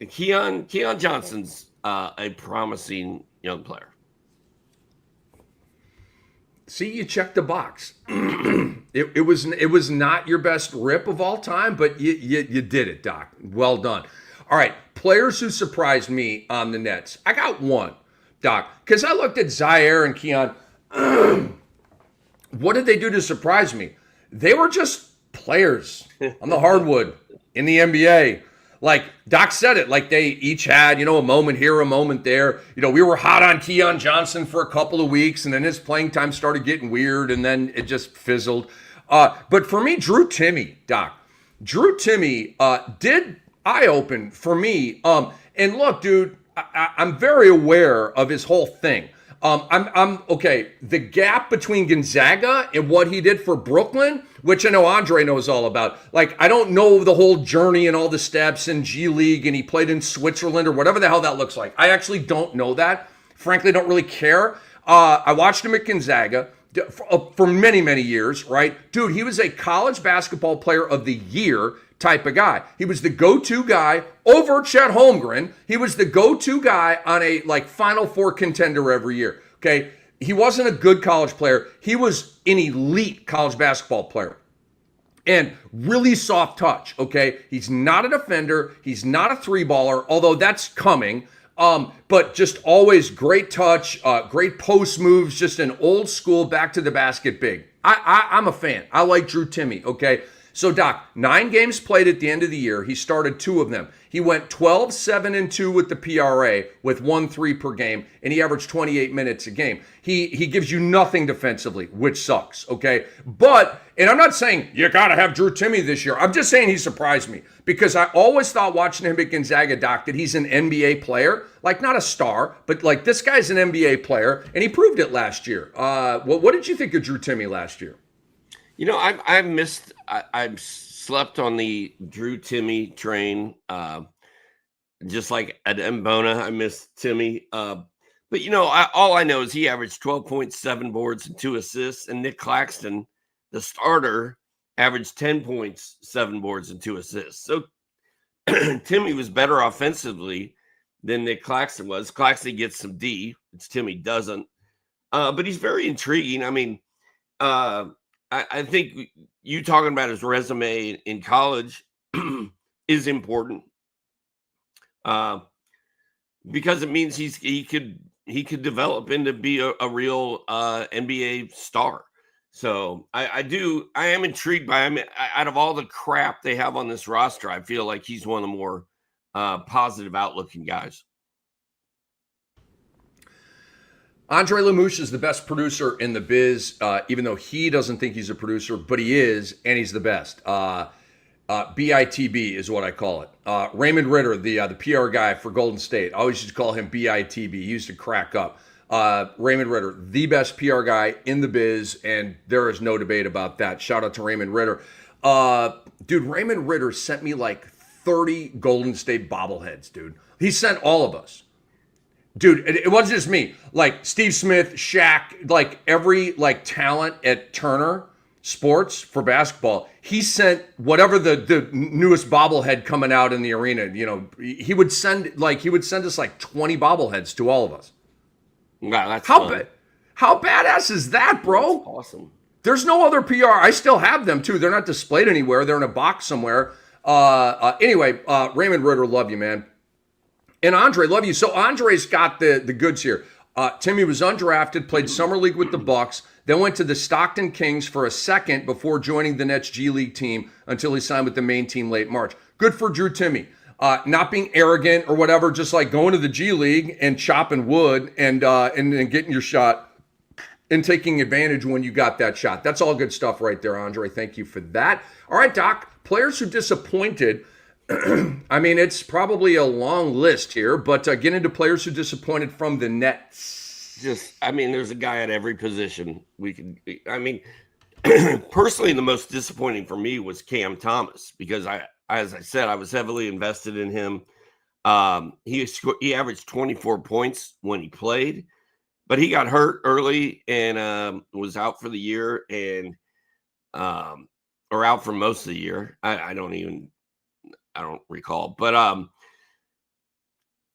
Keon Johnson's a promising young player. See, you checked the box. It was not your best rip of all time, but you did it, Doc. Well done. All right, players who surprised me on the Nets. I got one, Doc, because I looked at Zaire and Keon. What did they do to surprise me? They were just players on the hardwood in the NBA. Like Doc said it, like they each had, a moment here, a moment there. We were hot on Keon Johnson for a couple of weeks, and then his playing time started getting weird, and then it just fizzled. But for me, Drew Timme, Doc. Drew Timme did eye-open for me. And look, dude, I'm very aware of his whole thing. I'm okay. The gap between Gonzaga and what he did for Brooklyn, which I know Andre knows all about. Like, I don't know the whole journey and all the steps in G League, and he played in Switzerland or whatever the hell that looks like. I actually don't know that. Frankly, don't really care. I watched him at Gonzaga for many, many years, right? Dude, he was a college basketball player of the year type of guy. He was the go-to guy over Chet Holmgren. He was the go-to guy on a Final Four contender every year. Okay. He wasn't a good college player. He was an elite college basketball player and really soft touch. Okay. He's not a defender. He's not a three baller, although that's coming. But just always great touch, great post moves, just an old school back to the basket big. I'm a fan. I like Drew Timme. Okay. So, Doc, 9 games played at the end of the year. He started 2 of them. He went 12, 7, and 2 with the PRA with 1-3 per game, and he averaged 28 minutes a game. He gives you nothing defensively, which sucks, okay? But, and I'm not saying you got to have Drew Timme this year. I'm just saying he surprised me because I always thought watching him at Gonzaga, Doc, that he's an NBA player. Like, not a star, but this guy's an NBA player, and he proved it last year. What did you think of Drew Timme last year? I've slept on the Drew Timme train, just like at Mbona. I missed Timme. But, all I know is he averaged 12.7 boards and 2 assists. And Nick Claxton, the starter, averaged 10 points, 7 boards and 2 assists. So Timme was better offensively than Nick Claxton was. Claxton gets some D, which Timme doesn't. But he's very intriguing. I mean, I think you talking about his resume in college is important because it means he could develop into be a real NBA star. So I am intrigued by him. Out of all the crap they have on this roster, I feel like he's one of the more positive outlooking guys. Andre Lamouche is the best producer in the biz, even though he doesn't think he's a producer, but he is, and he's the best. BITB is what I call it. Raymond Ritter, the PR guy for Golden State, I always used to call him BITB. He used to crack up. Raymond Ritter, the best PR guy in the biz, and there is no debate about that. Shout out to Raymond Ritter. Dude, Raymond Ritter sent me 30 Golden State bobbleheads, dude. He sent all of us. Dude, it wasn't just me. Steve Smith, Shaq, every talent at Turner Sports for basketball, he sent whatever the newest bobblehead coming out in the arena. He would send us 20 bobbleheads to all of us. Wow, that's fun. How badass is that, bro? That's awesome. There's no other PR. I still have them too. They're not displayed anywhere. They're in a box somewhere. Anyway, Raymond Ritter, love you, man. And Andre, love you. So Andre's got the goods here. Timmy was undrafted, played summer league with the Bucks, then went to the Stockton Kings for a second before joining the Nets G League team until he signed with the main team late March. Good for Drew Timmy. Not being arrogant or whatever, just like going to the G League and chopping wood and getting your shot and taking advantage when you got that shot. That's all good stuff right there, Andre. Thank you for that. All right, Doc, players who disappointed. I mean, it's probably a long list here, but get into players who disappointed from the Nets. There's a guy at every position personally, the most disappointing for me was Cam Thomas because as I said, I was heavily invested in him. He averaged 24 points when he played, but he got hurt early and was out for the year or out for most of the year. I don't recall, but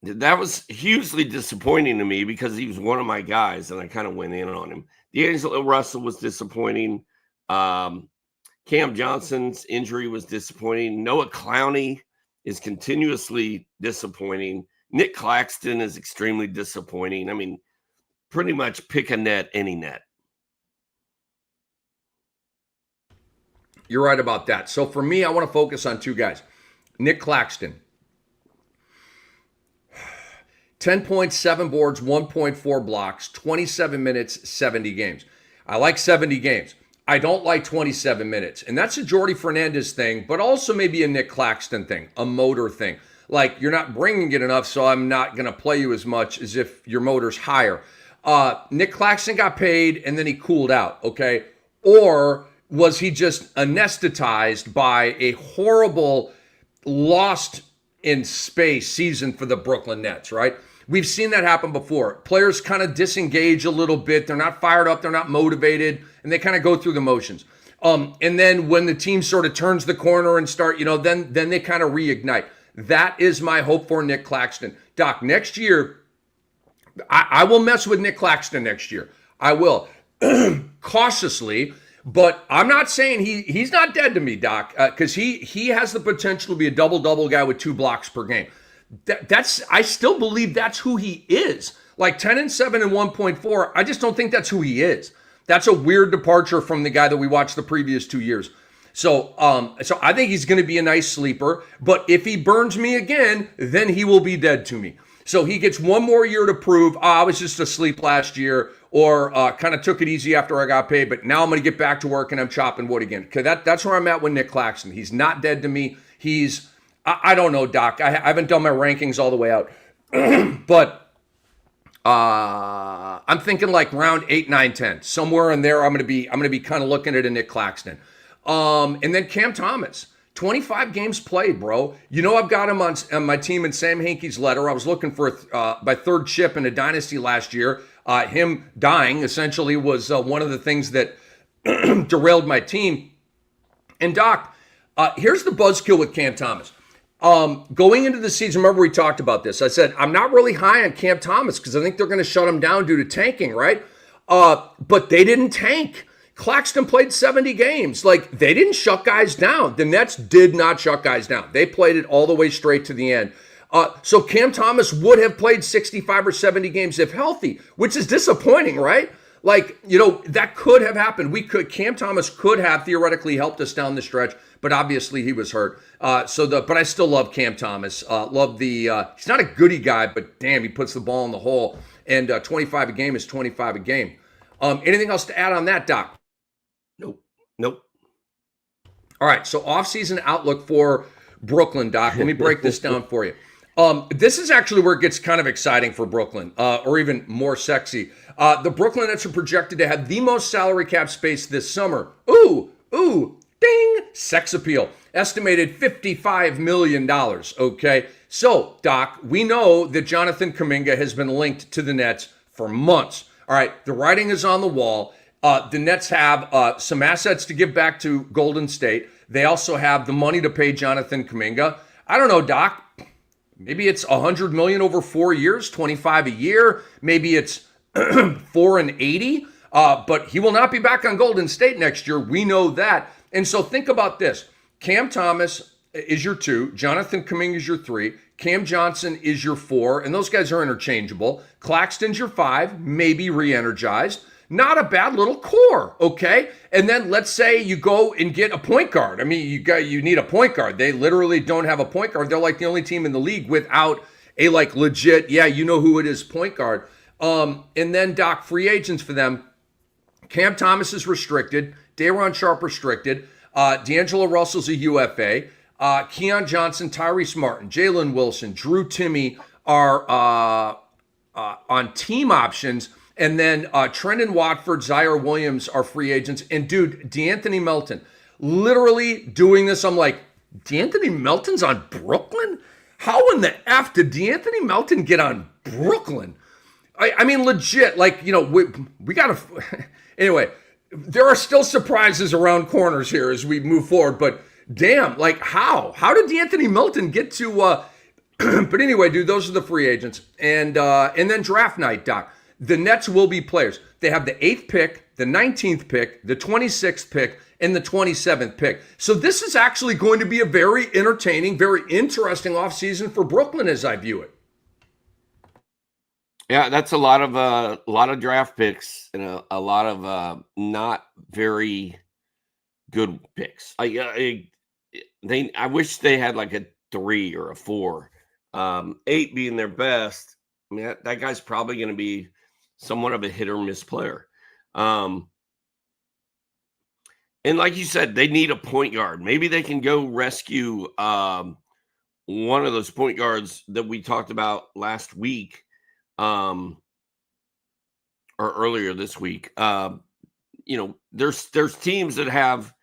that was hugely disappointing to me because he was one of my guys, and I kind of went in on him. D'Angelo Russell was disappointing. Cam Johnson's injury was disappointing. Noah Clowney is continuously disappointing. Nick Claxton is extremely disappointing. I mean, pretty much pick a net, any net. You're right about that. So for me, I want to focus on two guys. Nick Claxton, 10.7 boards, 1.4 blocks, 27 minutes, 70 games. I like 70 games. I don't like 27 minutes. And that's a Jordy Fernandez thing, but also maybe a Nick Claxton thing, a motor thing. Like, you're not bringing it enough, so I'm not going to play you as much as if your motor's higher. Nick Claxton got paid, and then he cooled out, okay? Or was he just anesthetized by a horrible lost in space season for the Brooklyn Nets, right? We've seen that happen before. Players kind of disengage a little bit. They're not fired up. They're not motivated, and they kind of go through the motions. And then when the team sort of turns the corner and start, then they kind of reignite. That is my hope for Nick Claxton. Doc, next year, I will mess with Nick Claxton next year. I will. Cautiously. But I'm not saying he's not dead to me, Doc, because he has the potential to be a double-double guy with 2 blocks per game. I still believe that's who he is. Like 10 and 7 and 1.4, I just don't think that's who he is. That's a weird departure from the guy that we watched the previous 2 years. So I think he's going to be a nice sleeper. But if he burns me again, then he will be dead to me. So he gets one more year to prove, I was just asleep last year, or kind of took it easy after I got paid, but now I'm going to get back to work and I'm chopping wood again. Okay, that's where I'm at with Nick Claxton. He's not dead to me. I don't know, Doc. I haven't done my rankings all the way out. But I'm thinking like round 8, 9, 10. Somewhere in there, I'm going to be kind of looking at a Nick Claxton. And then Cam Thomas. 25 games played, bro. I've got him on my team in Sam Hinkie's letter. I was looking for my third chip in a dynasty last year. Him dying essentially was one of the things that derailed my team. And Doc, here's the buzzkill with Cam Thomas. Going into the season, remember we talked about this. I said, I'm not really high on Cam Thomas because I think they're going to shut him down due to tanking, right? But they didn't tank. Claxton played 70 games. Like, they didn't shut guys down. The Nets did not shut guys down. They played it all the way straight to the end. So Cam Thomas would have played 65 or 70 games if healthy, which is disappointing, right? Like, that could have happened. Cam Thomas could have theoretically helped us down the stretch, but obviously he was hurt. But I still love Cam Thomas. He's not a goody guy, but damn, he puts the ball in the hole. And 25 a game is 25 a game. Anything else to add on that, Doc? Nope. All right, so offseason outlook for Brooklyn, Doc. Let me break this down for you. This is actually where it gets kind of exciting for Brooklyn, or even more sexy. The Brooklyn Nets are projected to have the most salary cap space this summer. Ooh, ding, sex appeal. Estimated $55 million, okay? So, Doc, we know that Jonathan Kuminga has been linked to the Nets for months. All right, the writing is on the wall. The Nets have some assets to give back to Golden State. They also have the money to pay Jonathan Kuminga. I don't know, Doc. Maybe it's $100 million over 4 years, 25 a year. Maybe it's 4 and 80. But he will not be back on Golden State next year. We know that. And so think about this. Cam Thomas is your 2. Jonathan Kuminga is your 3. Cam Johnson is your 4, and those guys are interchangeable. Claxton's your 5, maybe re-energized. Not a bad little core, okay? And then let's say you go and get a point guard. I mean, you need a point guard. They literally don't have a point guard. They're like the only team in the league without a like legit, yeah, you know who it is, point guard. And then Doc, free agents for them. Cam Thomas is restricted. Day'Ron Sharpe restricted. D'Angelo Russell's a UFA. Keon Johnson, Tyrese Martin, Jalen Wilson, Drew Timme are on team options. And then Trendon Watford, Zaire Williams are free agents. And dude, DeAnthony Melton, literally doing this, I'm like, DeAnthony Melton's on Brooklyn? How in the F did DeAnthony Melton get on Brooklyn? I mean, legit, like, you know, we got to... Anyway, there are still surprises around corners here as we move forward, but damn, like how? How did DeAnthony Melton get to... But anyway, dude, those are the free agents. And then draft night, Doc. The Nets will be players. They have the 8th pick, the 19th pick, the 26th pick, and the 27th pick. So this is actually going to be a very entertaining, very interesting offseason for Brooklyn as I view it. Yeah, that's a lot of draft picks and a lot of not very good picks. I wish they had like a 3 or a 4. 8 being their best. I mean, that guy's probably going to be somewhat of a hit or miss player. And like you said, they need a point guard. Maybe they can go rescue one of those point guards that we talked about last week, or earlier this week. You know, there's teams that have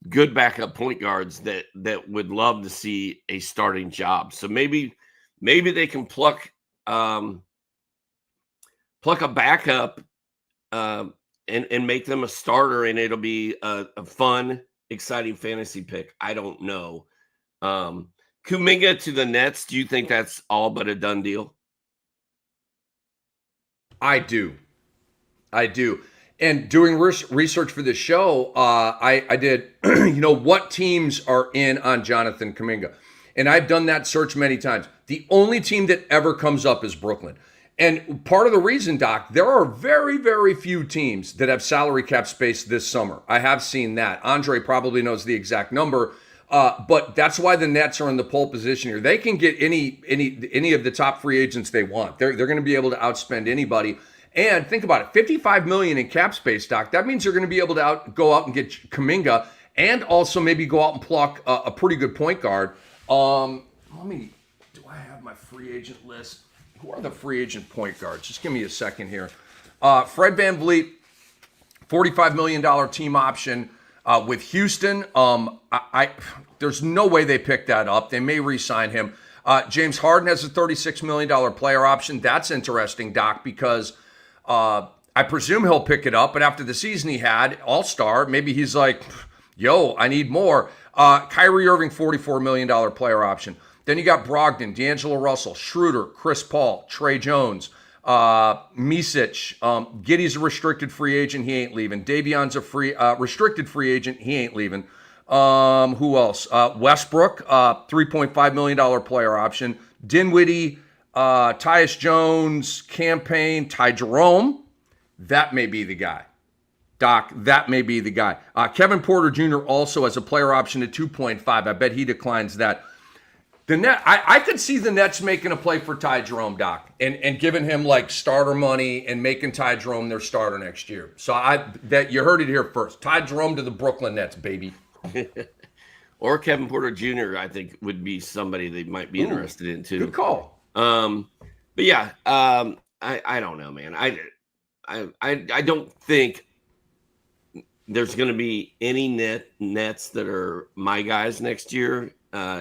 good backup point guards that would love to see a starting job. So maybe they can pluck a backup and make them a starter, and it'll be a fun, exciting fantasy pick. I don't know. Kuminga to the Nets, do you think that's all but a done deal? I do. And doing research for this show, I did, you know, what teams are in on Jonathan Kuminga. And I've done that search many times. The only team that ever comes up is Brooklyn. And part of the reason, Doc, there are very, very few teams that have salary cap space this summer. I have seen that. Andre probably knows the exact number, but that's why the Nets are in the pole position here. They can get any of the top free agents they want. They're going to be able to outspend anybody. And think about it, $55 million in cap space, Doc. That means you're going to be able to go out and get Kuminga and also maybe go out and pluck a pretty good point guard. Do I have my free agent list? Who are the free agent point guards? Just give me a second here. Fred VanVleet, $45 million team option with Houston. There's no way they picked that up. They may re-sign him. James Harden has a $36 million player option. That's interesting, Doc, because I presume he'll pick it up. But after the season he had, all-star, maybe he's like, yo, I need more. Kyrie Irving, $44 million player option. Then you got Brogdon, D'Angelo Russell, Schroeder, Chris Paul, Trey Jones, Misic. Giddey's a restricted free agent. He ain't leaving. Davion's a restricted free agent. He ain't leaving. Who else? Westbrook, $3.5 million player option. Dinwiddie, Tyus Jones, Campaign, Ty Jerome. That may be the guy. Doc, that may be the guy. Kevin Porter Jr. also has a player option at 2.5. I bet he declines that. The Net, I could see the Nets making a play for Ty Jerome, Doc, and giving him like starter money and making Ty Jerome their starter next year. So that you heard it here first. Ty Jerome to the Brooklyn Nets, baby. Or Kevin Porter Jr. I think would be somebody they might be interested in too. Good call. But yeah, I don't know, man. I don't think there's going to be any Nets that are my guys next year.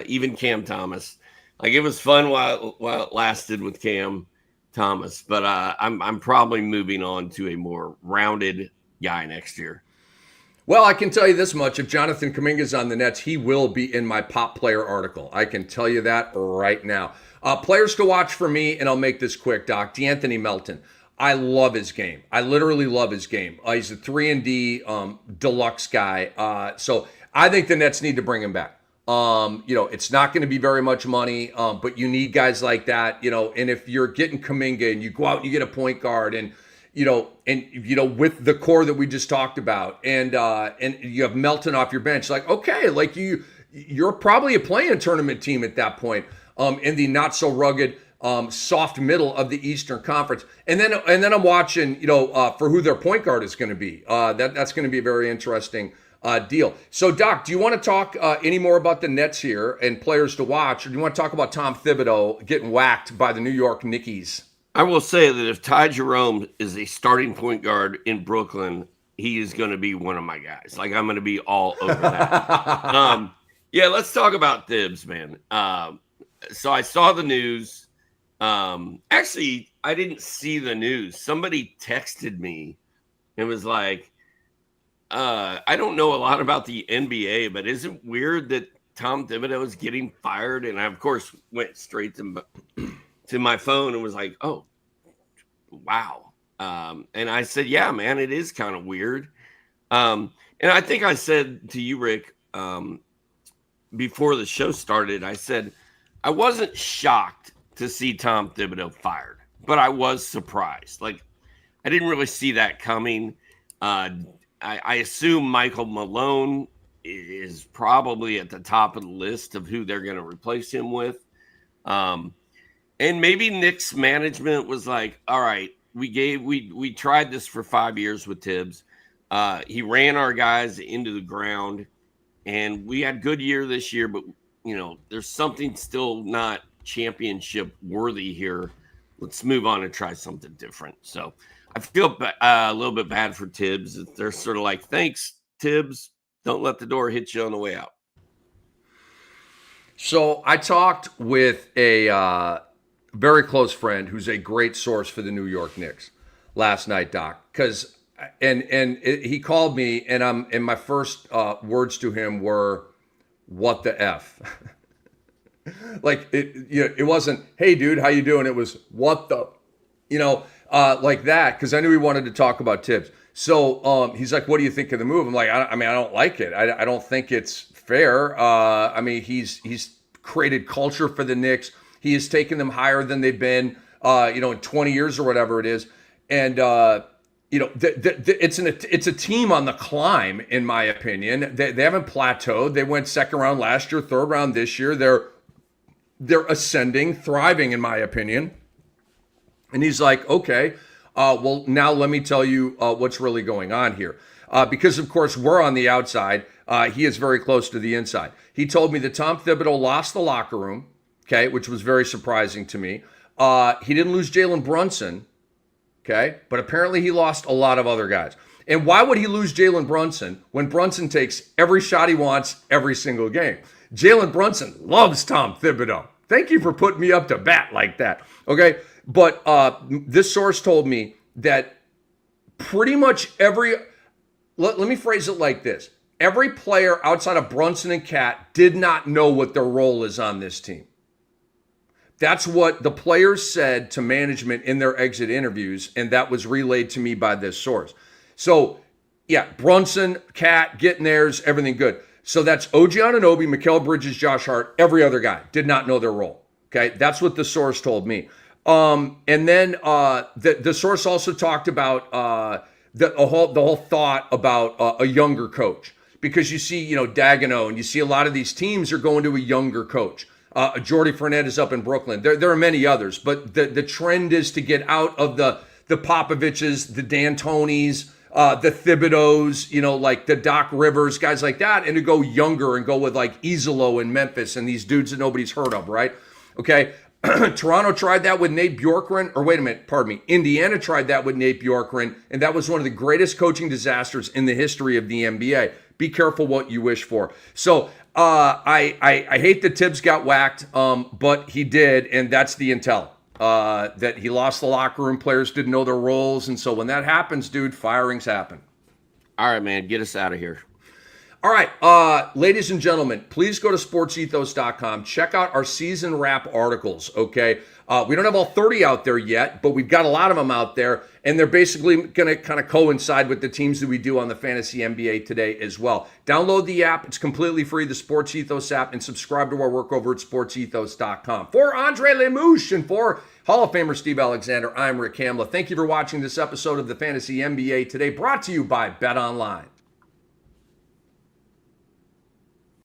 Even Cam Thomas, like it was fun while it lasted with Cam Thomas, but I'm probably moving on to a more rounded guy next year. Well, I can tell you this much: if Jonathan Kuminga's on the Nets, he will be in my pop player article. I can tell you that right now. Players to watch for me, and I'll make this quick, Doc. DeAnthony Melton. I love his game. I literally love his game. He's a 3-and-D deluxe guy. So I think the Nets need to bring him back. It's not going to be very much money, but you need guys like that, and if you're getting Kuminga and you go out and you get a point guard and, with the core that we just talked about and you have Melton off your bench, like, okay, like you're probably a play-in tournament team at that point, in the not so rugged, soft middle of the Eastern Conference. And then I'm watching, for who their point guard is going to be. That's going to be a very interesting deal. So, Doc, do you want to talk any more about the Nets here and players to watch, or do you want to talk about Tom Thibodeau getting whacked by the New York Knickies? I will say that if Ty Jerome is a starting point guard in Brooklyn, he is going to be one of my guys. Like, I'm going to be all over that. Yeah, let's talk about Thibs, man. So I saw the news. Actually, I didn't see the news. Somebody texted me and was like, I don't know a lot about the NBA, but is it weird that Tom Thibodeau is getting fired? And I, of course, went straight to my phone and was like, oh, wow. And I said, yeah, man, it is kind of weird. And I think I said to you, Rick, before the show started, I said, I wasn't shocked to see Tom Thibodeau fired, but I was surprised. Like, I didn't really see that coming. I assume Michael Malone is probably at the top of the list of who they're going to replace him with. And maybe Knicks management was like, all right, we tried this for 5 years with Tibbs. He ran our guys into the ground, and we had a good year this year, but there's something still not championship worthy here. Let's move on and try something different. So I feel a little bit bad for Tibbs. They're sort of like, thanks, Tibbs. Don't let the door hit you on the way out. So I talked with a very close friend who's a great source for the New York Knicks last night, Doc, because he called me, and my first words to him were, "What the F?" Like it wasn't, "Hey, dude, how you doing?" It was, "What the," like that, because I knew he wanted to talk about Tibbs. So he's like, "What do you think of the move?" I'm like, I don't like it. I don't think it's fair. He's created culture for the Knicks. He has taken them higher than they've been, in 20 years or whatever it is. And it's a team on the climb, in my opinion. They haven't plateaued. They went second round last year, third round this year. They're ascending, thriving, in my opinion. And he's like, okay, well, now let me tell you what's really going on here. Because, of course, we're on the outside. He is very close to the inside. He told me that Tom Thibodeau lost the locker room, okay, which was very surprising to me. He didn't lose Jalen Brunson, okay, but apparently he lost a lot of other guys. And why would he lose Jalen Brunson when Brunson takes every shot he wants every single game? Jalen Brunson loves Tom Thibodeau. Thank you for putting me up to bat like that, okay? But this source told me that pretty much let me phrase it like this. Every player outside of Brunson and Cat did not know what their role is on this team. That's what the players said to management in their exit interviews, and that was relayed to me by this source. So, yeah, Brunson, Cat, getting theirs, everything good. So that's OG Anunoby, Mikal Bridges, Josh Hart, every other guy did not know their role. Okay, that's what the source told me. And then the source also talked about the whole thought about a younger coach, because you see, Dagenham, and you see a lot of these teams are going to a younger coach. Jordy Fournette is up in Brooklyn. There are many others, but the trend is to get out of the Popoviches, the D'Antonis, the Thibodeaus, like the Doc Rivers, guys like that, and to go younger and go with like Izolo in Memphis and these dudes that nobody's heard of, right? Okay. Toronto tried that with Nate Bjorkgren, or wait a minute, pardon me. Indiana tried that with Nate Bjorkgren, and that was one of the greatest coaching disasters in the history of the NBA. Be careful what you wish for. So I hate that Tibbs got whacked, but he did, and that's the intel. That he lost the locker room, players didn't know their roles, and so when that happens, dude, firings happen. All right, man, get us out of here. All right, ladies and gentlemen, please go to sportsethos.com. Check out our season wrap articles, okay? We don't have all 30 out there yet, but we've got a lot of them out there, and they're basically going to kind of coincide with the teams that we do on the Fantasy NBA today as well. Download the app. It's completely free, the Sports Ethos app, and subscribe to our work over at sportsethos.com. For Andre Lemouche and for Hall of Famer Steve Alexander, I'm Rick Kamla. Thank you for watching this episode of the Fantasy NBA today, brought to you by Bet Online.